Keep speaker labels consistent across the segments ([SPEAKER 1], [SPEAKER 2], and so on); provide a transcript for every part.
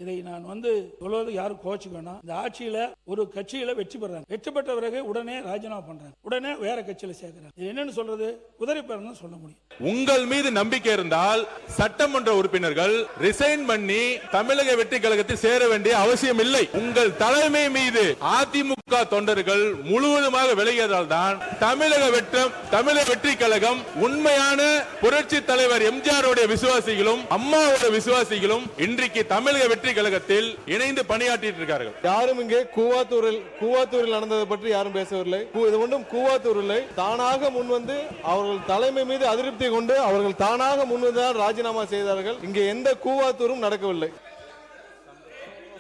[SPEAKER 1] இதை நான் சொல்வது யாரும் கோச்சுக்கணும். இந்த ஆட்சியில ஒரு கட்சியில வெற்றி பெறாங்க, வெற்றி பெற்ற பிறகு உடனே ராஜினாமா பண்றாங்க, உடனே வேற கட்சியில சேர்க்கிறாங்க. இது என்னன்னு சொல்றது? குதிரை பேரம் சொல்ல முடியும்.
[SPEAKER 2] உங்கள் மீது நம்பிக்கை இருந்தால் சட்டமன்ற உறுப்பினர்கள் ரிசைன் பண்ணி தமிழக வெற்றி கழகத்தில் சேர வேண்டிய அவசியம் இல்லை. உங்கள் தலைமை மீது அதிமுக தொண்டர்கள் முழுவதுமாக விலகியதால் தான் தமிழக வெற்றி கழகம் உண்மையான புரட்சி தலைவர் எம்ஜிஆருடைய விசுவாசிகளும் அம்மாவோட விசுவாசிகளும் இன்றைக்கு தமிழக வெற்றி கழகத்தில் இணைந்து பணியாற்றிட்டு இருக்கார்கள்.
[SPEAKER 3] யாரும் இங்கே கூவாத்தூரில் நடந்ததை பற்றி யாரும் பேசவில்லை. இது ஒன்றும் கூவாத்தூர் இல்லை. தானாக முன்வந்து அவர்கள் தலைமை மீது அதிருப்தி கொண்டு அவர்கள் தானாக முன்வந்துதான் ராஜினாமா செய்தார்கள். இங்கே எந்த கூவாத்தூரும் நடக்கவில்லை.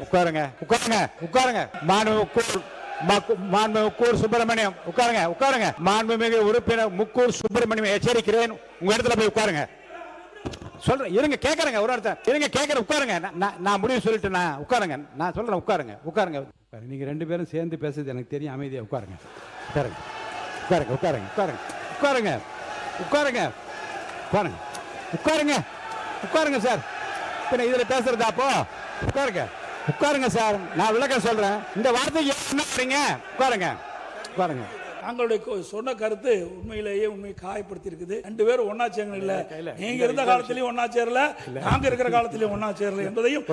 [SPEAKER 4] உட்காருங்க உட்காருங்க உட்காருங்க. முக்கூர் சுப்பிரமணியம் உட்காருங்க உட்காருங்க. மாண்புமிகு உறுப்பினர் முக்கூர் சுப்பிரமணியம் எச்சரிக்கிறேன், உங்க இடத்துல போய் உட்காருங்க. சொல்றேன் இருங்க, கேட்கறேங்க ஒரு இடத்த இருங்க, கேட்கறேன் உட்காருங்க. நான் முடிவு சொல்லிட்டு நான் உட்காருங்க, நான் சொல்றேன் உட்காருங்க உட்காருங்க. நீங்க ரெண்டு பேரும் சேர்ந்து பேசுறது எனக்கு தெரியும். அமைதியா உட்காருங்க உட்காருங்க உட்காருங்க உட்காருங்க உட்காருங்க உட்காருங்க உட்காருங்க உட்காருங்க உட்காருங்க சார். பின்ன இதுல பேசுறதா? அப்போ உட்காருங்க உட்காருங்க சார், நான் விளக்கம் சொல்றேன். இந்த வார்த்தைக்கு என்ன பண்ணீங்க? உட்காருங்க உட்காருங்க.
[SPEAKER 1] நாங்களுடைய சொன்ன கருத்து உண்மையிலேயே காயப்படுத்தி இருக்குது. ரெண்டு பேரும் ஒன்னா சேரல, இல்ல நீங்க இருந்த காலத்திலயும் ஒன்னா சேரல, நாங்க இருக்கிற காலத்திலயும் ஒன்னா சேரல என்பதையும்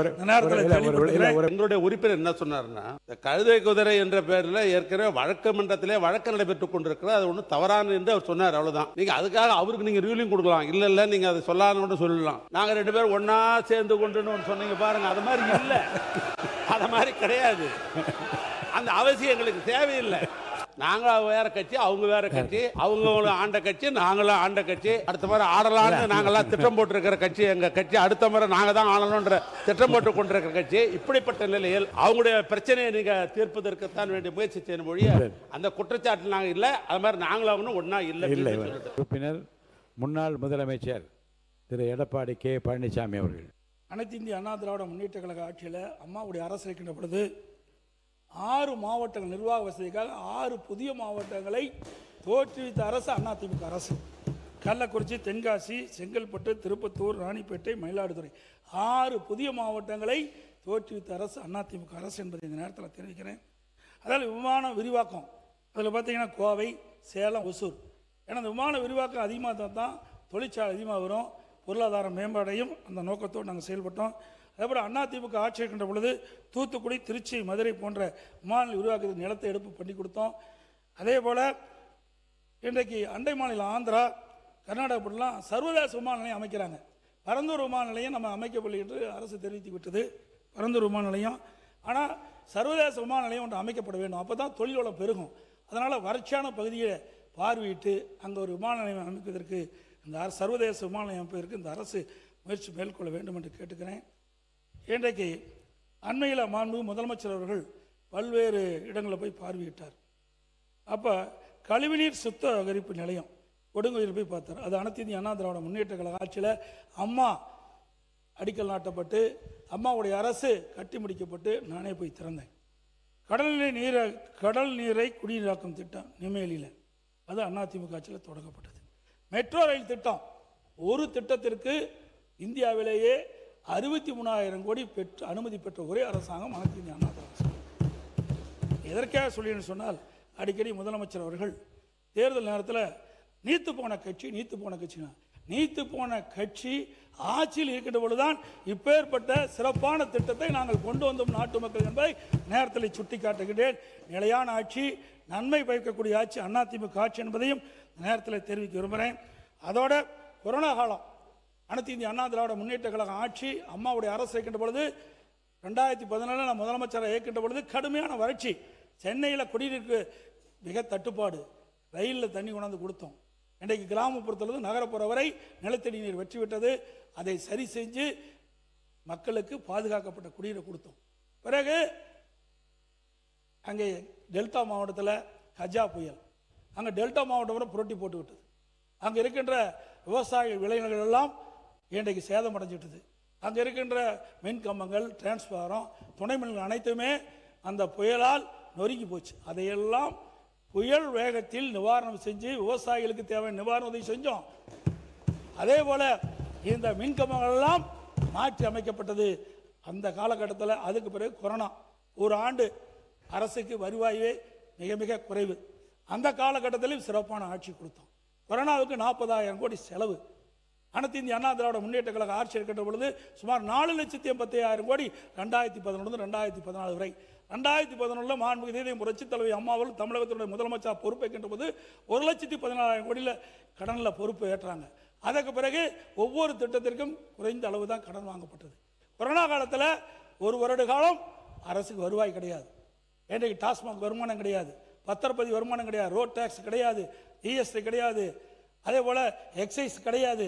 [SPEAKER 5] எங்களுடைய உறுப்பினர் என்ன சொன்னார்னா, கழுதை குதிரை என்ற பெயரில் ஏற்கனவே வழக்கு மன்றத்திலே வழக்கு நடைபெற்றுக் கொண்டிருக்கிறது, அது ஒன்றும் தவறான என்று அவர் சொன்னார். அவ்வளவுதான். நீங்க அதுக்காக அவருக்கு நீங்க ரூலிங் கொடுக்கலாம், இல்ல நீங்க அதை சொல்லான்னு சொல்லலாம். நாங்க ரெண்டு பேரும் ஒன்னா சேர்ந்து கொண்டு சொன்னீங்க பாருங்க, அது மாதிரி இல்ல, அது மாதிரி கிடையாது. அந்த அவசியம் எங்களுக்கு தேவையில்லை. நாங்க வேற கட்சி, அவங்க வேற கட்சி, அவங்க ஆண்ட கட்சி, நாங்களும் ஆண்ட கட்சி. அடுத்த முறை ஆடலாம்னு நாங்கெல்லாம் திட்டம் போட்டிருக்கிற கட்சி எங்க கட்சி. அடுத்த முறை நாங்க தான் ஆளணும்ன்ற திட்டம் போட்டு கொண்டிருக்கிற கட்சி. இப்படிப்பட்ட நிலையில் அவங்களுடைய பிரச்சனையை நீங்க தீர்ப்பதற்குத்தான் வேண்டிய முயற்சி செய்யணும் மொழிய அந்த குற்றச்சாட்டு நாங்க இல்லை. அது மாதிரி நாங்களும் ஒன்னா இல்லை.
[SPEAKER 4] உறுப்பினர் முன்னாள் முதலமைச்சர் திரு எடப்பாடி கே பழனிசாமி அவர்கள்
[SPEAKER 1] அனைத்து இந்திய அண்ணா திராவிட முன்னேற்ற கழக ஆட்சியில் அம்மாவுடைய அரசு இருக்கின்ற பொழுது 6 மாவட்டங்கள் நிர்வாக வசதிக்காக 6 புதிய மாவட்டங்களை தோற்றுவித்த அரசு அதிமுக அரசு. கள்ளக்குறிச்சி, தென்காசி, செங்கல்பட்டு, திருப்பத்தூர், ராணிப்பேட்டை, மயிலாடுதுறை 6 புதிய மாவட்டங்களை தோற்றுவித்த அரசு அதிமுக அரசு என்பதை இந்த நேரத்தில் தெரிவிக்கிறேன். அதாவது விமான விரிவாக்கம், அதில் பார்த்தீங்கன்னா கோவை, சேலம், ஒசூர். ஏன்னா அந்த விமான விரிவாக்கம் அதிகமாக தான் தொழிற்சாலை அதிகமாக வரும், பொருளாதார மேம்பாடையும் அந்த நோக்கத்தோடு நாங்கள் செயல்பட்டோம். அதேபோல் அதிமுக ஆட்சி இருக்கின்ற பொழுது தூத்துக்குடி, திருச்சி, மதுரை போன்ற விமான விரிவாக்கத்துக்கு நிலத்தை எடுப்பு பண்ணி கொடுத்தோம். அதே போல் இன்றைக்கு அண்டை மாநிலம் ஆந்திரா, கர்நாடகப்படலாம் சர்வதேச விமான நிலையம் அமைக்கிறாங்க. பரந்தூர் விமான நிலையம் நம்ம அமைக்கவில்லை என்று அரசு தெரிவித்து விட்டது, பரந்தூர் விமான நிலையம். ஆனால் சர்வதேச விமான நிலையம் ஒன்று அமைக்கப்பட வேண்டும், அப்போ தான் தொழில் வளம் பெருகும். அதனால் வறட்சியான பகுதியை பார்வையிட்டு அங்கே ஒரு விமான நிலையம் அமைப்பதற்கு, இந்த சர்வதேச விமான நிலையம் அமைப்பதற்கு இந்த அரசு முயற்சி மேற்கொள்ள வேண்டும் என்று கேட்டுக்கிறேன். இன்றைக்கு அண்மையில் மாண்புமிகு முதலமைச்சர் அவர்கள் பல்வேறு இடங்களில் போய் பார்வையிட்டார். அப்போ கழிவுநீர் சுத்திகரிப்பு நிலையம் கொடுங்கோயில் போய் பார்த்தார். அது அனைத்து இந்திய அண்ணா திராவிட முன்னேற்ற கழக ஆட்சியில் அம்மா அடிக்கல் நாட்டப்பட்டு அம்மாவுடைய அரசு கட்டி முடிக்கப்பட்டு நானே போய் திறந்தேன். கடல் நீரை குடிநீராக்கும் திட்டம் நெம்மேலியில், அது அதிமுக ஆட்சியில் தொடங்கப்பட்டது. மெட்ரோ ரயில் திட்டம், ஒரு திட்டத்திற்கு இந்தியாவிலேயே 63,000 கோடி அனுமதி பெற்ற ஒரே அரசாங்கம் அனைத்து இந்திய அண்ணா திராவிட. எதற்காக சொல்லின்னு சொன்னால், அடிக்கடி முதலமைச்சர் அவர்கள் தேர்தல் நேரத்தில் நீத்து போன கட்சி ஆட்சியில் இருக்கின்ற பொழுதுதான் இப்பேற்பட்ட சிறப்பான திட்டத்தை நாங்கள் கொண்டு வந்தோம் நாட்டு மக்கள் என்பதை நேரத்தில் சுட்டி காட்டுகின்றேன். நிலையான ஆட்சி, நன்மை பயக்கக்கூடிய ஆட்சி அதிமுக ஆட்சி என்பதையும் நேரத்தில் தெரிவிக்க விரும்புகிறேன். அதோட கொரோனா காலம், அனைத்து இந்திய அண்ணா திராவிட முன்னேற்ற கழக ஆட்சி அம்மாவுடைய அரசு இருக்கின்ற பொழுது 2014 நான் முதலமைச்சராக இருக்கின்ற பொழுது கடுமையான வறட்சி, சென்னையில் குடிநீருக்கு மிக தட்டுப்பாடு, ரயிலில் தண்ணி கொண்டாந்து கொடுத்தோம். இன்றைக்கு கிராமப்புறத்திலிருந்து நகரப்புற வரை நிலத்தடி நீர் வெற்றி விட்டது. அதை சரி செஞ்சு மக்களுக்கு பாதுகாக்கப்பட்ட குடிநீரை கொடுத்தோம். பிறகு அங்கே டெல்டா மாவட்டத்தில் கஜா புயல், அங்கே டெல்டா மாவட்டம் புரட்டி போட்டு விட்டது. அங்கே இருக்கின்ற விவசாய விளைநிலங்கள் எல்லாம் இன்றைக்கு சேதம் அடைஞ்சிட்டது. அங்கே இருக்கின்ற மின் கம்பங்கள், டிரான்ஸ்பாரம், துணை மின்கள் அனைத்துமே அந்த புயலால் நொறுங்கி போச்சு. அதையெல்லாம் புயல் வேகத்தில் நிவாரணம் செஞ்சு விவசாயிகளுக்கு தேவையான நிவாரண உதவி செஞ்சோம். அதே போல இந்த மின் கம்பங்கள் எல்லாம் மாற்றி அமைக்கப்பட்டது. அந்த காலகட்டத்தில் அதுக்கு பிறகு கொரோனா, ஒரு ஆண்டு அரசுக்கு வருவாயே மிக மிக குறைவு. அந்த காலகட்டத்திலும் சிறப்பான ஆட்சி கொடுத்தோம். கொரோனாவுக்கு 40,000 கோடி செலவு. அனைத்து இந்திய அண்ணா திராவிட முன்னேற்ற கழக ஆட்சி இருக்கின்ற பொழுது சுமார் 4,85,000 கோடி 2011 2014 வரை. 2011 மாண்புமிகு புரட்சித் தலைவி அம்மாவும் தமிழகத்தினுடைய முதலமைச்சர் பொறுப்பேற்கின்ற போது 1,14,000 கோடியில் கடனில் பொறுப்பு ஏற்றாங்க. அதற்கு பிறகு ஒவ்வொரு திட்டத்திற்கும் குறைந்த அளவு தான் கடன் வாங்கப்பட்டது. கொரோனா காலத்தில் ஒரு வருட காலம் அரசுக்கு வருவாய் கிடையாது. இன்றைக்கு டாஸ்மாக் வருமானம் கிடையாது, பத்திரப்பதிவு வருமானம் கிடையாது, ரோட் டேக்ஸ் கிடையாது, ஜிஎஸ்டி கிடையாது, அதே போல் எக்ஸைஸ் கிடையாது.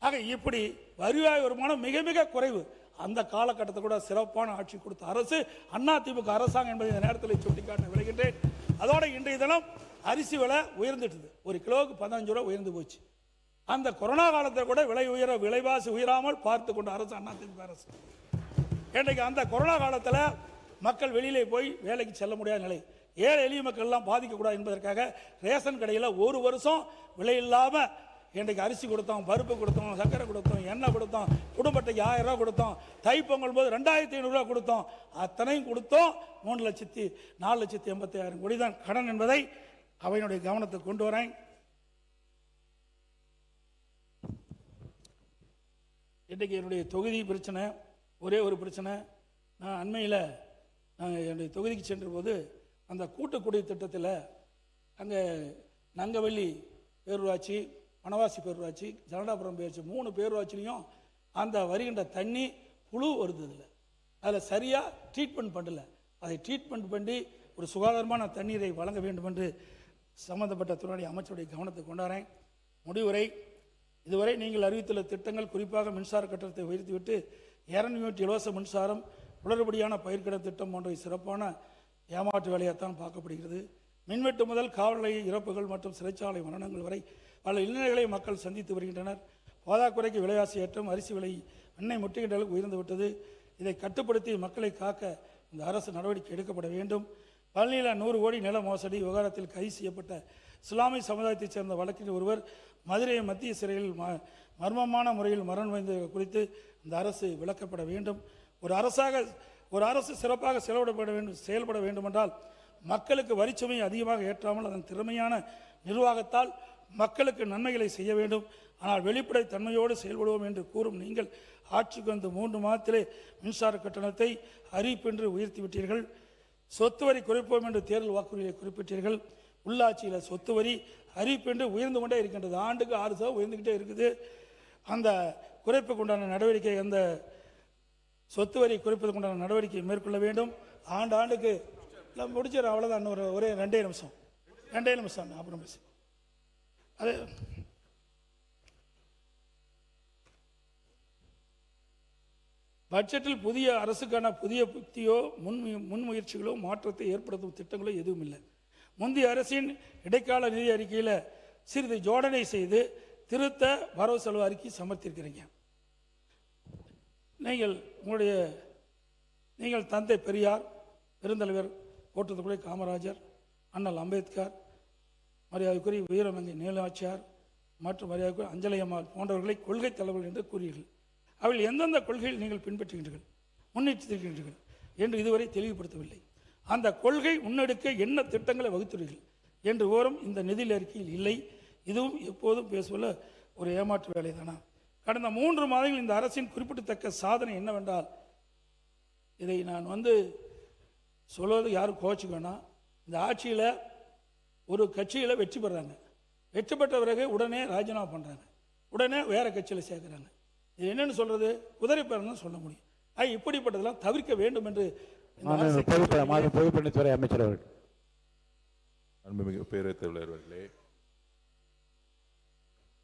[SPEAKER 1] ஆக இப்படி வருவாய் வருமானம் மிக மிக குறைவு. அந்த காலகட்டத்தில் கூட சிறப்பான ஆட்சி கொடுத்த அரசு அதிமுக அரசாங்கம் என்பதை இந்த நேரத்தில் சுட்டிக்காட்ட விளைகின்றேன். அதோட இன்றைய தினம் அரிசி விலை உயர்ந்துட்டுது. ஒரு கிலோவுக்கு 15 ரூபா உயர்ந்து போச்சு. அந்த கொரோனா காலத்தில் கூட விலைவாசி உயராமல் பார்த்து கொண்ட அரசு அதிமுக அரசு. இன்றைக்கு அந்த கொரோனா காலத்தில் மக்கள் வெளியிலே போய் வேலைக்கு செல்ல முடியாத நிலை, ஏழை எளிய மக்கள் எல்லாம் பாதிக்கக்கூடாது என்பதற்காக ரேஷன் கடையில் ஒரு வருஷம் விலை இல்லாமல் இன்றைக்கு அரிசி கொடுத்தோம், பருப்பு கொடுத்தோம், சர்க்கரை கொடுத்தோம், எண்ணெய் கொடுத்தோம், குடும்பத்துக்கு 1000 ரூபா கொடுத்தோம், தைப்பொங்கல் போது 2,500 ரூபா கொடுத்தோம். அத்தனையும் கொடுத்தோம். 4,80,000 கோடி தான் கடன் என்பதை அவையினுடைய கவனத்துக்கு கொண்டு வரேன். இன்றைக்கு என்னுடைய தொகுதி பிரச்சனை, ஒரே ஒரு பிரச்சனை. நான் அண்மையில் என்னுடைய தொகுதிக்கு சென்ற போது அந்த கூட்டுக்குடி திட்டத்தில் அங்கே நங்கவள்ளி பேரூராட்சி, வனவாசி பேரூராட்சி, ஜலடாபுரம் பேரூராட்சி 3 பேரூராட்சிலையும் அந்த வருகின்ற தண்ணி புழு வருது. இல்லை, அதில் சரியாக ட்ரீட்மெண்ட் பண்ணல. அதை ட்ரீட்மெண்ட் பண்ணி ஒரு சுகாதாரமான தண்ணீரை வழங்க வேண்டும் என்று சம்பந்தப்பட்ட துறை அமைச்சருடைய கவனத்தை கொண்டாடுறேன். முடிவுரை: இதுவரை நீங்கள் அறிவித்துள்ள திட்டங்கள், குறிப்பாக மின்சார கட்டணத்தை உயர்த்திவிட்டு 200 யூனிட் இலவச மின்சாரம், உடனடியான பயிர்க்கட திட்டம் போன்ற சிறப்பான ஏமாற்று வேலையாகத்தான் பார்க்கப்படுகிறது. மின்வெட்டு முதல் காவல் நிலைய இறப்புகள் மற்றும் சிறைச்சாலை மரணங்கள் வரை பல இன்னல்களை மக்கள் சந்தித்து வருகின்றனர். போதாக்குறைக்கு விலைவாசி ஏற்றம், அரிசி விலை, எண்ணெய் முற்றுகின்ற அளவுக்கு உயர்ந்துவிட்டது. இதை கட்டுப்படுத்தி மக்களை காக்க இந்த அரசு நடவடிக்கை எடுக்கப்பட வேண்டும். பழனியில் 100 கோடி நில மோசடி விவகாரத்தில் கைது செய்யப்பட்ட இஸ்லாமிய சமுதாயத்தைச் சேர்ந்த வழக்கில் ஒருவர் மதுரை மத்திய சிறையில் மர்மமான முறையில் மரணம் அடைந்தது குறித்து இந்த அரசு விளக்கப்பட வேண்டும். ஒரு அரசு சிறப்பாக செயல்பட வேண்டுமென்றால் மக்களுக்கு வரிச்சுமையை அதிகமாக ஏற்றாமல் அதன் திறமையான நிர்வாகத்தால் மக்களுக்கு நன்மைகளை செய்ய வேண்டும். ஆனால் வெளிப்படை தன்மையோடு செயல்படுவோம் என்று கூறும் நீங்கள் ஆட்சிக்கு வந்து 3 மாதத்திலே மின்சார கட்டணத்தை அறிவிப்பென்று உயர்த்திவிட்டீர்கள். சொத்து வரி குறைப்போம் என்று தேர்தல் வாக்குறுதியை குறிப்பிட்டீர்கள். உள்ளாட்சியில் சொத்து வரி அறிவிப்பென்று உயர்ந்து கொண்டே இருக்கின்றது. ஆண்டுக்கு 6% உயர்ந்துக்கிட்டே இருக்குது. அந்த குறைப்புக்கு உண்டான நடவடிக்கை, அந்த சொத்து வரி குறைப்பதற்கு உண்டான நடவடிக்கை மேற்கொள்ள வேண்டும். ஆண்டுக்கு முடிச்சிடறேன், அவ்வளோதான். ஒரே 2 நிமிஷம் அப்புறம் பேச. அது பட்ஜெட்டில் புதிய அரசுக்கான புதிய புத்தியோ முன்முயற்சிகளோ மாற்றத்தை ஏற்படுத்தும் திட்டங்களோ எதுவும் இல்லை. முந்தைய அரசின் இடைக்கால நிதி அறிக்கையில் சிறிது ஜோடனை செய்து திருத்த வரவு செலவு அறிக்கை சமர்த்திருக்கிறீங்க. நீங்கள் தந்தை பெரியார், பெருந்தலைவர் கோட்டத்துக்குடி காமராஜர், அண்ணல் அம்பேத்கர், மரியாதைக்குரிய வீரமங்கை நீலாட்சியார் மற்றும் மரியாதைக்குரிய அஞ்சலி அம்மாள் போன்றவர்களை கொள்கை தலைவர்கள் என்று கூறுவீர்கள். அவர்கள் எந்தெந்த கொள்கையில் நீங்கள் பின்பற்றுகின்றீர்கள், முன்னெடுத்திருக்கின்றீர்கள் என்று இதுவரை தெளிவுபடுத்தவில்லை. அந்த கொள்கை முன்னெடுக்க என்ன திட்டங்களை வகுத்துள்ளீர்கள் என்று விவரம் இந்த நிதி அறிக்கையில் இல்லை. இதுவும் எப்போதும் பேசுவதில் ஒரு ஏமாற்று வேலை தானா? கடந்த 3 மாதங்கள் இந்த அரசின் குறிப்பிடத்தக்க சாதனை என்னவென்றால், இதை நான் சொல்வது யாரும் கோச்சிக்க வேணாம். இந்த ஆட்சியில் ஒரு கட்சியில் வெற்றி பெறாங்க, வெற்றி பெற்ற பிறகு உடனே ராஜினாமா பண்ணுறாங்க, உடனே வேற கட்சியில் சேர்க்குறாங்க. இது என்னன்னு சொல்றது? குதிரை பேரம் சொல்ல முடியும். இப்படிப்பட்டதெல்லாம் தவிர்க்க வேண்டும் என்று பொதுப்பணித்துறை அமைச்சர் அவர்கள்.
[SPEAKER 2] அன்புமிகு பேரவைத் தலைவர்களே,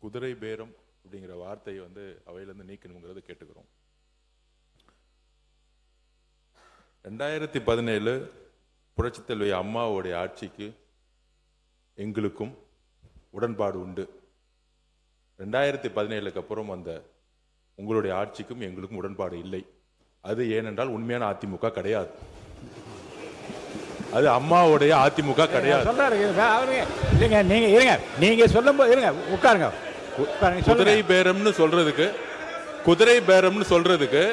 [SPEAKER 2] குதிரை பேரம் அப்படிங்கிற வார்த்தையை அவையிலிருந்து நீக்கணுங்கிறது கேட்டுக்கிறோம். 2017 புரட்சித் தலைவி அம்மாவுடைய ஆட்சிக்கு எங்களுக்கும் உடன்பாடு உண்டு. 2017க்கு அப்புறம் வந்த உங்களுடைய ஆட்சிக்கும் எங்களுக்கும் உடன்பாடு இல்லை. அது ஏனென்றால் உண்மையான அதிமுக கிடையாது, அது அம்மாவுடைய அதிமுக கிடையாது. குதிரை பேரம்னு சொல்றதுக்கு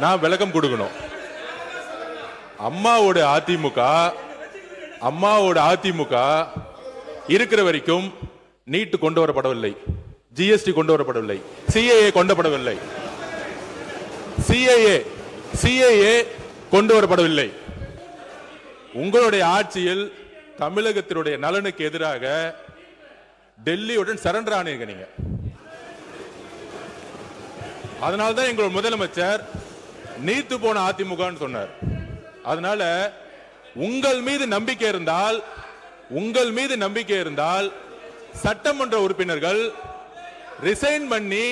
[SPEAKER 2] நான் விளக்கம் கொடுக்கணும். அம்மாவோட அதிமுக இருக்கிற வரைக்கும் நீட் கொண்டு வரப்படவில்லை, ஜிஎஸ்டி கொண்டு வரப்படவில்லை, சிஏஏ கொண்டு வரப்படவில்லை, சிஏஏ கொண்டு வரப்படவில்லை. உங்களுடைய ஆட்சியில் தமிழகத்தினுடைய நலனுக்கு எதிராக டெல்லியுடன் சரண்டர் ஆனீங்க நீங்க. அதனால்தான் எங்களோட முதலமைச்சர் நீத்து போன அதிமுக சொன்னார். அதனால உங்கள் மீது நம்பிக்கை இருந்தால் சட்டமன்ற உறுப்பினர்கள் ரிசைன் பண்ணி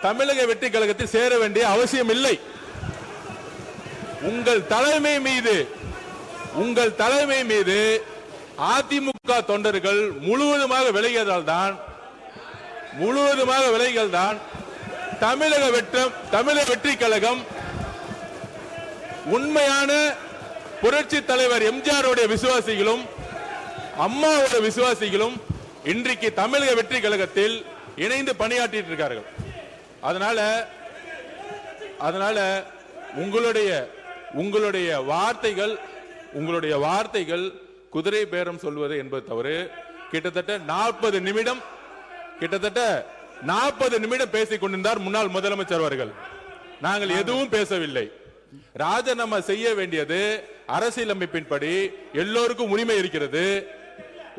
[SPEAKER 2] தமிழக வெற்றி கழகத்தில் சேர வேண்டிய அவசியம் இல்லை. உங்கள் தலைமை மீது அதிமுக தொண்டர்கள் முழுவதுமாக விலகியதால் தான் தமிழக வெற்றி கழகம் உண்மையான புரட்சி தலைவர் எம்ஜிஆருடைய விசுவாசிகளும் அம்மாவோட விசுவாசிகளும் இன்றைக்கு தமிழக வெற்றி கழகத்தில் இணைந்து பணியாற்றிட்டு இருக்கார்கள். அதனால உங்களுடைய வார்த்தைகள் குதிரை பேரம் சொல்வது என்பது தவறு. கிட்டத்தட்ட 40 நிமிடம் பேசிக் கொண்டிருந்தார் முன்னாள் முதலமைச்சர் அவர்கள். நாங்கள் எதுவும் பேசவில்லை. ராஜினாமா செய்ய வேண்டியது அரசியலமைப்பின்படி எல்லோருக்கும் உரிமை இருக்கிறது.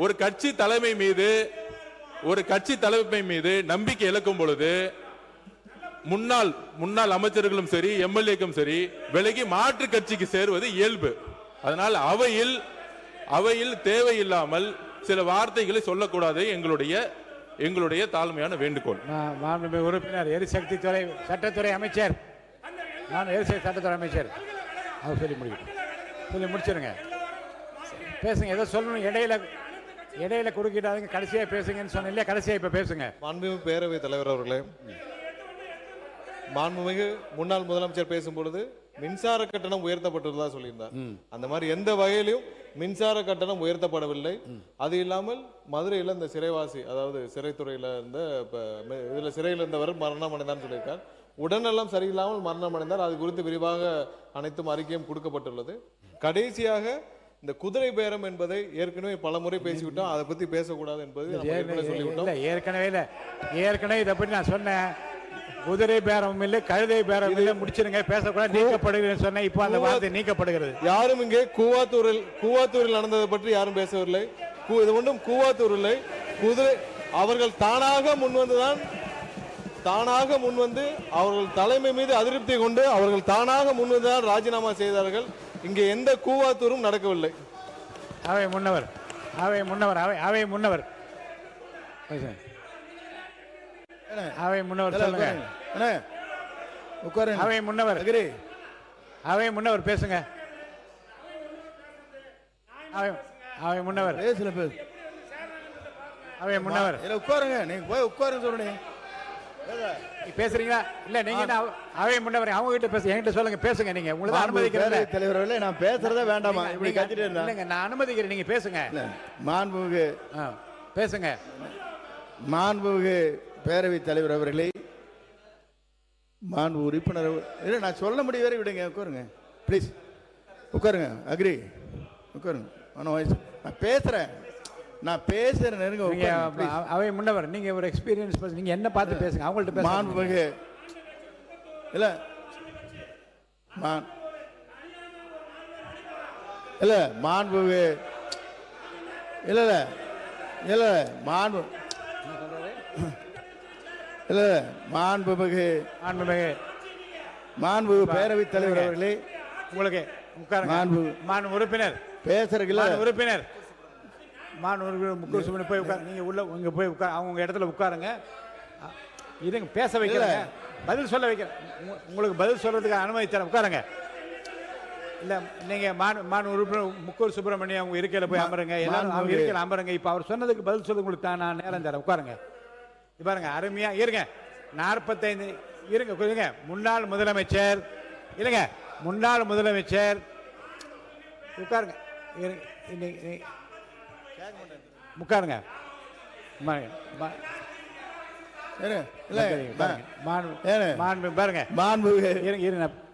[SPEAKER 2] ஒரு கட்சி தலைமை மீது நம்பிக்கை இழக்கும் பொழுது முன்னாள் அமைச்சர்களும் சரி எம்எல்ஏக்கும் சரி விலகி மாற்று கட்சிக்கு சேருவது இயல்பு. அதனால் அவையில் தேவையில்லாமல் சில வார்த்தைகளை சொல்லக்கூடாது எங்களுடைய தாழ்மையான வேண்டுகோள்.
[SPEAKER 4] உறுப்பினர் எரிசக்தி துறை சட்டத்துறை அமைச்சர், சட்டத்துறை அமைச்சர் அவர் சொல்லி முடிச்சிருங்க. பேசுங்க, ஏதோ சொல்லணும். இடையில குறுக்கிட்டாதீங்க. கடைசியா பேசுங்கன்னு சொன்ன, கடைசியா இப்ப பேசுங்க.
[SPEAKER 3] மாண்புமிகு பேரவைத் தலைவர் அவர்களே, மாண்புமிகு முன்னாள் முதலமைச்சர் பேசும்பொழுது மின்சார கட்டணம் உயர்த்தப்பட்டுள்ளதா சொல்லியிருந்தார். அந்த மாதிரி எந்த வகையிலும் மின்சார கட்டணம் உயர்த்தப்படவில்லை. அது இல்லாமல் மதுரையில் இந்த சிறைவாசி, அதாவது சிறைத்துறையில இதுல சிறையில் இருந்தவர் மரணம் அடைந்தான்னு சொல்லியிருக்கார். உடல்நலம் சரியில்லாமல் மரணம் அடைந்தார். அது குறித்து விரிவாக அனைத்தும் அறிக்கையும் கொடுக்கப்பட்டுள்ளது. கடைசியாக இந்த குதிரை பேரம் என்பதை ஏற்கனவே பல முறை பேசிவிட்டோம். அதை பத்தி பேசக்கூடாது என்பது சொல்லிவிட்டோம்.
[SPEAKER 4] ஏற்கனவே இதை பற்றி நான் சொன்னேன். குதிரை பேரம் இல்லை, கழுதை பேரம் இல்லை, முடிச்சிருங்க, பேசக்கூடாது, நீக்கப்படுகிறது சொன்னேன். இப்போ அந்த வார்த்தை நீக்கப்படுகிறது.
[SPEAKER 3] யாரும் இங்கே கூவாத்தூரில் நடந்ததை பற்றி யாரும் பேசவில்லை. இது ஒன்றும் கூவாத்தூர் இல்லை. குதிரை அவர்கள் தானாக முன்வந்து அவர்கள் தலைமை மீது அதிருப்தி கொண்டு அவர்கள் தானாக முன்வந்துதான் ராஜினாமா செய்தார்கள். இங்கே எந்த கூவாத்தூரும் நடக்கவில்லை.
[SPEAKER 4] அவை முன்னவர் சொல்லுங்க. அவை முன்னவர் பேசுங்க. அவை முன்னவர்
[SPEAKER 6] உட்காருங்க. நீங்க போய் உட்காருங்க சொல்றீங்க.
[SPEAKER 4] பேசுறீங்களா? இல்ல நீங்க அவை முன்னவர் அவங்க கிட்ட பேச, என்கிட்ட சொல்லுங்க, பேசுங்க. நீங்க உங்களுக்கு அனுமதிக்கிறேன்.
[SPEAKER 6] தலைவர்களே, நான் பேசுறதே வேண்டாமா? இப்படி கத்திட்டு
[SPEAKER 4] இல்லங்க, நான் அனுமதிக்கிறேன், நீங்க பேசுங்க.
[SPEAKER 6] மாண்புமிகு
[SPEAKER 4] பேசுங்க.
[SPEAKER 6] மாண்புமிகு பேரவைத் தலைவர் அவர்களே, மாண்பு உறுப்பினர் இல்லை, நான் சொல்ல முடிய வரை விடுங்க. உட்காருங்க ப்ளீஸ், உட்காருங்க. அக்ரி, உட்காருங்க. நான் பேசுறேன்.
[SPEAKER 4] அவை முன்னவர், நீங்க ஒரு எக்ஸ்பீரியன்ஸ், நீங்க என்ன பார்த்து பேசுங்க. அவங்கள்ட்ட பேசுங்க.
[SPEAKER 6] மாண்புமிகு இல்ல மாண்புமிகு மாண்புமிகு பேரவைத் தலைவர் அவர்களே,
[SPEAKER 4] உங்களுக்கு மாண்பு உறுப்பினர்
[SPEAKER 6] பேசுறீங்களா?
[SPEAKER 4] உறுப்பினர் முக்கூர் போய் உட்கார். நீங்க உங்க போய் உட்கார், அவங்க இடத்துல உட்காருங்க. இருங்க, பேச வைக்கிறேன், பதில் சொல்ல வைக்கிறேன். உங்களுக்கு பதில் சொல்றதுக்கு அனுமதி தரேன், உட்காருங்க. இல்ல நீங்க உறுப்பினர் முக்கூர் சுப்பிரமணியம் அவங்க இருக்கையில போய் அமருங்க. எல்லாரும் அவங்க இருக்கையில அமருங்க. இப்ப அவர் சொன்னதுக்கு பதில் சொல்ல உங்களுக்கு நான் நேரம் தரேன், உட்காருங்க. பாருங்க, அருமையா இருங்க. 45 இருங்க. முன்னாள் முதலமைச்சர் உட்காருங்க. உட்காருங்க. பாருங்க,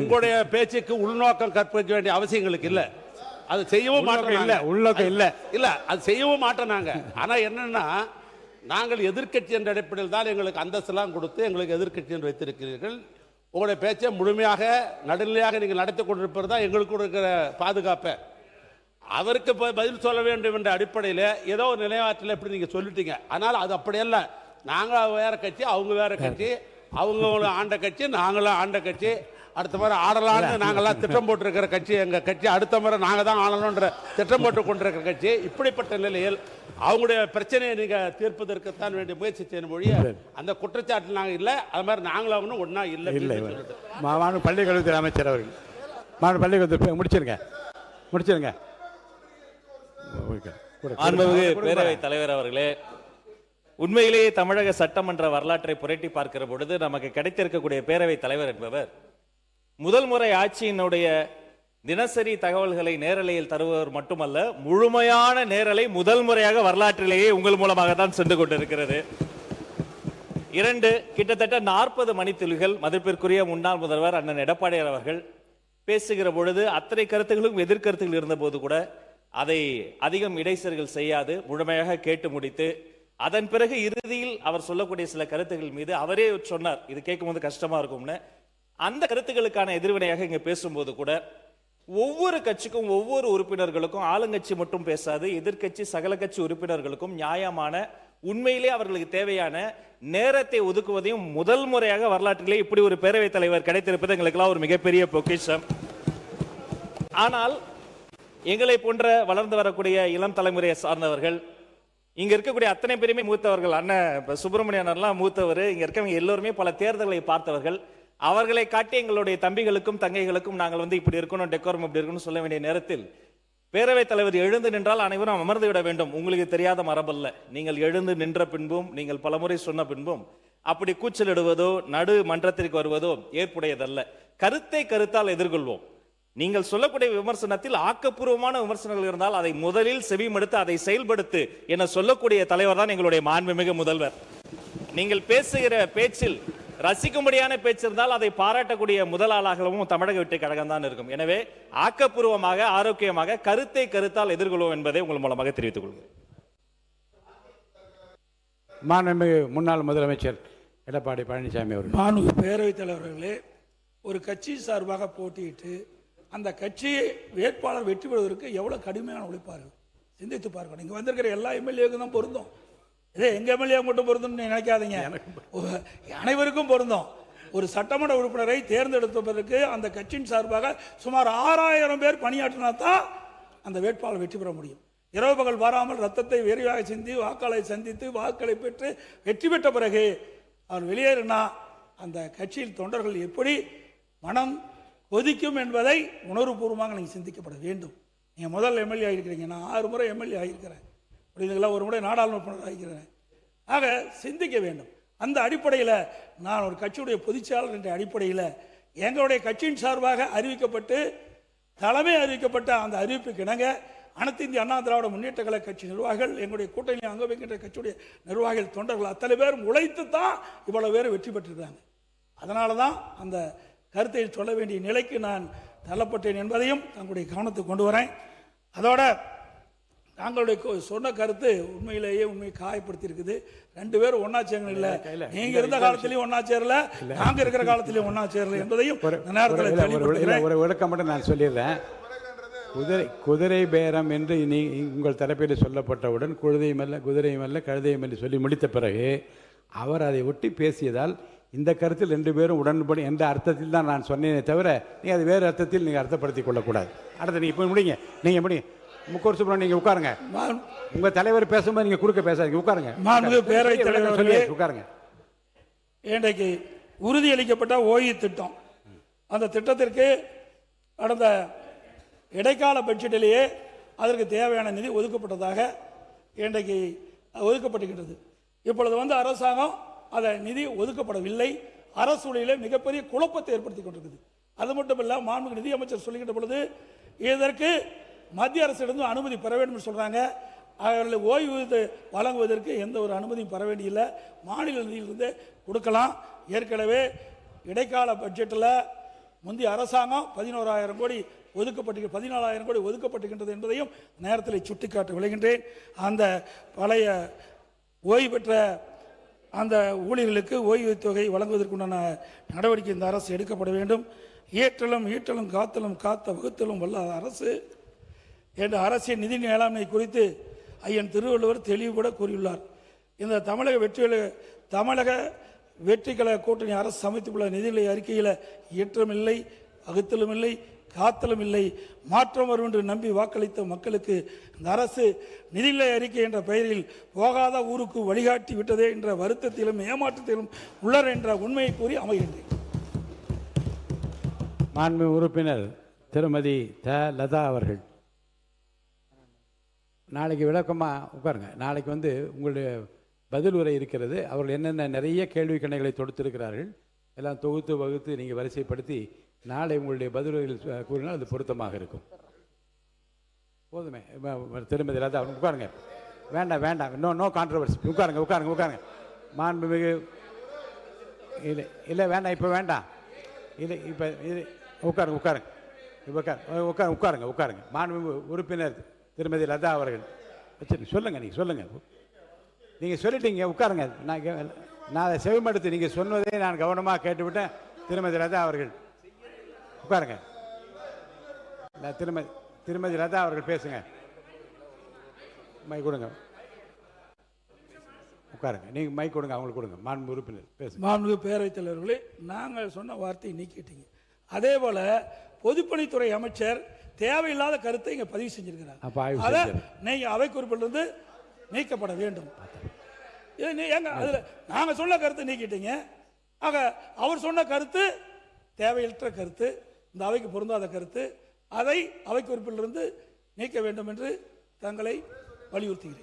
[SPEAKER 5] உங்களுடைய பேச்சுக்கு உள்நோக்கம் கற்பிக்க வேண்டிய அவசியங்களுக்கு இல்ல. அது செய்யவும் மாட்டோம்.
[SPEAKER 4] இல்ல உள்நோக்கம் இல்ல
[SPEAKER 5] இல்ல அது செய்யவும் மாட்டோம் நாங்க. ஆனா என்னன்னா, நாங்கள் எதிர்க்கட்சி என்ற அடிப்படையில் தான் எங்களுக்கு அந்தஸ்தெல்லாம் கொடுத்து எங்களுக்கு எதிர்க்கட்சி என்று வைத்திருக்கிறீர்கள். உங்களுடைய பேச்சை முழுமையாக நடுநிலையாக நீங்கள் நடத்தி கொண்டிருப்பது தான் எங்களுக்கு இருக்கிற பாதுகாப்பை. அவருக்கு பதில் சொல்ல வேண்டும் என்ற அடிப்படையில் ஏதோ ஒரு நிலையாற்றில் எப்படி நீங்கள் சொல்லிட்டீங்க. ஆனால் அது அப்படியல்ல. நாங்கள் வேற கட்சி, அவங்க வேற கட்சி, அவங்க ஆண்ட கட்சி, நாங்களும் ஆண்ட கட்சி. அடுத்த முறை ஆடலான்னு நாங்கள்லாம் திட்டம் போட்டிருக்கிற கட்சி எங்கள் கட்சி. அடுத்த முறை நாங்கள் தான் ஆளணுன்ற திட்டம் போட்டு கொண்டிருக்கிற கட்சி. இப்படிப்பட்ட நிலையில் அவங்களுடைய பிரச்சனையை நீங்கள் தீர்ப்பதற்குத்தான் வேண்டிய முயற்சி செய்யணும் மொழிய அந்த குற்றச்சாட்டு நாங்கள் இல்லை. அது மாதிரி நாங்களும் அவனும் ஒன்றா இல்லை.
[SPEAKER 4] பள்ளிக்கல்வித்துறை அமைச்சர் அவர்கள் பள்ளிக்கல்வித்துறை முடிச்சிருங்க.
[SPEAKER 7] மாண்புமிகு பேரவைத் தலைவர் அவர்களே, உண்மையிலேயே தமிழக சட்டமன்ற வரலாற்றை புரட்டி பார்க்கிற பொழுது நமக்கு கிடைத்திருக்கக்கூடிய பேரவைத் தலைவர் என்பவர் முதல் முறை ஆட்சியினுடைய தினசரி தகவல்களை நேரலையில் தருபவர் மட்டுமல்ல, முழுமையான நேரலை முதல் முறையாக வரலாற்றிலேயே உங்கள் மூலமாக தான் சென்று கொண்டிருக்கிறது. கிட்டத்தட்ட 40 மணித்துளிகள் மதிப்பிற்குரிய முன்னாள் முதல்வர் அண்ணன் எடப்பாடியார் அவர்கள் பேசுகிற பொழுது அத்தனை கருத்துகளும் எதிர்கருத்துகள் இருந்த போது கூட அதை அதிகம் இடைச்சல்கள் செய்யாது முழுமையாக கேட்டு முடித்து, அதன் பிறகு இறுதியில் அவர் சொல்லக்கூடிய சில கருத்துக்கள் மீது அவரே சொன்னார், இது கேட்கும்போது கஷ்டமா இருக்கும்னு. அந்த கருத்துக்களுக்கான எதிர்வினையாக இங்க பேசும்போது கூட ஒவ்வொரு கட்சிக்கும் ஒவ்வொரு உறுப்பினர்களுக்கும், ஆளுங்கட்சி மட்டும் பேசாது, எதிர்கட்சி சகல கட்சி உறுப்பினர்களுக்கும் நியாயமான, உண்மையிலே அவர்களுக்கு தேவையான நேரத்தை ஒதுக்குவதையும் முதல் முறையாக வரலாற்றிலே இப்படி ஒரு பேரவைத் தலைவர் கிடைத்திருப்பது எங்களுக்கெல்லாம் ஒரு மிகப்பெரிய பொக்கிஷம். ஆனால் எங்களை போன்ற வளர்ந்து வரக்கூடிய இளம் தலைமுறையை சார்ந்தவர்கள், இங்க இருக்கக்கூடிய அத்தனை பேருமே மூத்தவர்கள், அண்ணன் சுப்பிரமணியன் மூத்தவர், இங்க இருக்கவங்க எல்லோருமே பல தேர்தல்களை பார்த்தவர்கள். அவர்களை காட்டி எங்களுடைய தம்பிகளுக்கும் தங்கைகளுக்கும் நாங்கள் இப்படி இருக்கணும், டெக்கோரம் இப்படி இருக்கணும் சொல்ல வேண்டிய நேரத்தில் பேரவைத் தலைவர் எழுந்து நின்றால் அனைவரும் அமர்ந்து விட வேண்டும். உங்களுக்கு தெரியாத மரபல்ல. நீங்கள் எழுந்து நின்ற பின்பும், நீங்கள் பலமுறை சொன்ன பின்பும் அப்படி கூச்சலிடுவதோ நடு மன்றத்திற்கு வருவதோ ஏற்புடையதல்ல. கருத்தை கருத்தால் எதிர்கொள்வோம். நீங்கள் சொல்லக்கூடிய விமர்சனத்தில் ஆக்கப்பூர்வமான விமர்சனங்கள் இருந்தால் அதை முதலில் செவிமடுத்து அதை செயல்படுத்து என சொல்லக்கூடிய தலைவர் தான் எங்களுடைய மாண்புமிகு முதல்வர். நீங்கள் பேசுகிற பேச்சில் ரசிக்கும்படியான பேச்சு இருந்தால் அதை பாராட்டக்கூடிய முதல் ஆளாகவும் தமிழக வெற்றி கழகம் தான் இருக்கும். எனவே ஆக்கப்பூர்வமாக, ஆரோக்கியமாக கருத்தை கருத்தால் எதிர்கொள்வோம் என்பதை உங்கள் மூலமாக தெரிவித்துக் கொள்கிறேன்.
[SPEAKER 4] மாண்புமிகு முன்னாள் முதலமைச்சர் எடப்பாடி பழனிசாமி அவர்கள்.
[SPEAKER 1] மாண்புமிகு பேரவைத் தலைவர்களே, ஒரு கட்சி சார்பாக போட்டியிட்டு அந்த கட்சியை வேட்பாளர் வெற்றி பெறுவதற்கு எவ்வளவு கடுமையான உழைப்பார்கள் சிந்தித்து பார்க்கணும். இங்க வந்திருக்கிற எல்லா எம்எல்ஏக்கும் தான் பொருந்தும். இதே எங்க எம்எல்ஏ மட்டும் பொருந்தும் நினைக்காதீங்க, அனைவருக்கும் பொருந்தும். ஒரு சட்டமன்ற உறுப்பினரை தேர்ந்தெடுப்பதற்கு அந்த கட்சியின் சார்பாக சுமார் 6000 பேர் பணியாற்றினா தான் அந்த வேட்பாளர் வெற்றி பெற முடியும். இரவு பகல் பாராமல் ரத்தத்தை விரைவாக சிந்தி வாக்களை சந்தித்து வாக்களை பெற்று வெற்றி பெற்ற பிறகு அவர் வெளியேறினா அந்த கட்சியில் தொண்டர்கள் எப்படி மனம் கொதிக்கும் என்பதை உணர்வுபூர்வமாக நீங்கள் சிந்திக்கப்பட வேண்டும். நீங்கள் முதல் எம்எல்ஏ ஆகிருக்கிறீங்க, நான் 6 முறை எம்எல்ஏ ஆகியிருக்கிறேன், புரியுதுங்களா, ஒரு முறை நாடாளுமன்ற ஆகியிருக்கிறேன். ஆக சிந்திக்க வேண்டும். அந்த அடிப்படையில் நான் ஒரு கட்சியுடைய பொதுச்செயலாளர் என்ற அடிப்படையில் எங்களுடைய கட்சியின் சார்பாக அறிவிக்கப்பட்டு தலைமை அறிவிக்கப்பட்ட அந்த அறிவிப்புக்கு இணங்க அனைத்து இந்திய அண்ணா திராவிட முன்னேற்ற கழக கட்சி நிர்வாகிகள், எங்களுடைய கூட்டணி அங்க வைக்கின்ற கட்சியுடைய நிர்வாகிகள், தொண்டர்கள் அத்தனை பேரும் உழைத்து தான் இவ்வளவு பேர் வெற்றி பெற்றிருக்காங்க. அதனால தான் அந்த கருத்தை சொல்ல வேண்டிய நிலைக்கு நான் தள்ளப்பட்டேன் என்பதையும் தங்களுடைய கவனத்துக்கு கொண்டு வரேன். அதோட நாங்களுடைய சொன்ன கருத்து உண்மையிலேயே காயப்படுத்தி இருக்குது. 2 பேரும் ஒன்னா சேரல, இல்ல நீங்க இருந்த காலத்திலயும் ஒன்னா சேரல, நாங்க இருக்கிற காலத்திலயும் ஒன்னா சேரல என்பதையும்
[SPEAKER 4] ஒரு விளக்கம் மட்டும் நான் சொல்லிடுறேன். குதிரை பேரம் என்று உங்கள் தரப்பில் சொல்லப்பட்டவுடன் குதிரையும் அல்ல கழுதையும் அல்ல சொல்லி முடித்த பிறகு அவர் அதை ஒட்டி பேசியதால் இந்த கருத்தில் 2 பேரும் உடன்படி என்ற அர்த்தத்தில் தான் நான் சொன்னேனே தவிர நீங்கள் அது வேறு அர்த்தத்தில் நீங்கள் அர்த்தப்படுத்திக் கொள்ளக்கூடாது. அடுத்து நீங்கள் இப்போ முடிங்க, நீங்கள் முடிங்க. முக்கூர் சுப்ரமணியன் நீங்கள் உட்காருங்க. உங்கள் தலைவர் பேசும்போது நீங்கள் குறுக்க பேசாதீங்க, உட்காருங்க.
[SPEAKER 1] பேரவைத் தலைவர்
[SPEAKER 4] சொல்லி உட்காருங்க.
[SPEAKER 1] இன்றைக்கு உறுதியளிக்கப்பட்ட ஓய்வு திட்டம், அந்த திட்டத்திற்கு கடந்த இடைக்கால பட்ஜெட்டிலேயே அதற்கு தேவையான நிதி ஒதுக்கப்பட்டதாக இன்றைக்கு ஒதுக்கப்பட்டுகின்றது. இப்பொழுது அரசாங்கம் அதை நிதி ஒதுக்கப்படவில்லை. அரசு மிகப்பெரிய குழப்பத்தை ஏற்படுத்தி கொண்டிருக்குது. அது மட்டும் இல்ல, மாண்புமிகு நிதி அமைச்சர் சொல்லுகின்ற பொழுது இதற்கு மத்திய அரசிடம் அனுமதி பெற வேண்டும் என்று சொல்றாங்க. அவர்கள் ஓய்வு வழங்குவதற்கு எந்த ஒரு அனுமதியும் பெற வேண்டியில்லை, மாநில நிதியிலிருந்து கொடுக்கலாம். ஏற்கனவே இடைக்கால பட்ஜெட்டில் முந்தைய அரசாங்கம் 11,000 கோடி ஒதுக்கப்பட்டு 14,000 கோடி ஒதுக்கப்பட்டிருக்கின்றது என்பதையும் நேரத்தில் சுட்டிக்காட்ட விளைகின்றேன். அந்த பழைய ஓய்வு பெற்ற அந்த ஊழியர்களுக்கு ஓய்வு தொகை வழங்குவதற்குண்டான நடவடிக்கை இந்த அரசு எடுக்கப்பட வேண்டும். ஏற்றலும் ஈட்டலும் காத்தலும் காத்த வகுத்தலும் வல்ல அரசு என்ற அரசின் நிதி மேலாண்மை குறித்து ஐயன் திருவள்ளுவர் தெளிவுபட கூறியுள்ளார். இந்த தமிழக வெற்றிக்கழக கூட்டணி அரசு சமைத்துள்ள நிதிநிலை அறிக்கையில் ஏற்றம் இல்லை, வகுத்தலும் இல்லை, காத்தலும் இல்லை. மாற்றம் வரும் என்று நம்பி வாக்களித்த மக்களுக்கு இந்த அரசு நிதிநிலை அறிக்கை என்ற பெயரில் போகாத ஊருக்கு வழிகாட்டி விட்டதே என்ற வருத்தத்திலும் ஏமாற்றத்திலும் உள்ளர் என்ற உண்மையை கூறி அமைகின்றேன்.
[SPEAKER 4] மாண்பு உறுப்பினர் திருமதி லதா அவர்கள் நாளைக்கு விளக்கமாக உட்காருங்க. நாளைக்கு உங்களுடைய பதில் உரை இருக்கிறது. அவர்கள் என்னென்ன நிறைய கேள்வி கணைகளை தொடுத்திருக்கிறார்கள் எல்லாம் தொகுத்து வகுத்து நீங்கள் வரிசைப்படுத்தி நாளை உங்களுடைய பதிலுரையில் கூறினால் அது பொருத்தமாக இருக்கும். போதுமே. திருமதி லதா உட்காருங்க. வேண்டாம் நோ கான்ட்ரவர்சி. உட்காருங்க. மாண்புமிகு இல்லை வேண்டாம், இப்போ வேண்டாம். இல்லை இப்போ இது உட்காருங்க. மாண்புமிகு உறுப்பினர் திருமதி லதா அவர்கள் சொல்லுங்கள். நீங்கள் சொல்லிட்டீங்க, உட்காருங்க. நான் செவிமடுத்து நீங்கள் சொன்னதை நான் கவனமாக கேட்டுவிட்டேன். திருமதி லதா அவர்கள் உட்காருங்க. திருமதி லதா அவர்கள் பேசுங்க. மை கொடுங்க. உட்காருங்க. நீங்கள் மை கொடுங்க, அவங்களுக்கு கொடுங்க. மாண்பு உறுப்பினர் பேசுங்க.
[SPEAKER 1] மாண்பு பேரவைத் தலைவர்களே, நாங்கள் சொன்ன வார்த்தையை நீக்கிட்டீங்க. அதே போல பொதுப்பணித்துறை அமைச்சர் தேவையில்லாத கருத்தை இங்கே பதிவு செஞ்சிருக்கிறார். அதை நீங்கள் அவை குறிப்பிலிருந்து நீக்கப்பட வேண்டும். நாங்கள் சொன்ன கருத்தை நீக்கிட்டீங்க. ஆக அவர் சொன்ன கருத்து தேவையற்ற கருத்து, இந்த அவைக்கு பொருந்தாத கருத்து, அதை அவை குறிப்பிலிருந்து நீக்க வேண்டும் என்று தங்களை வலியுறுத்துகிறேன்.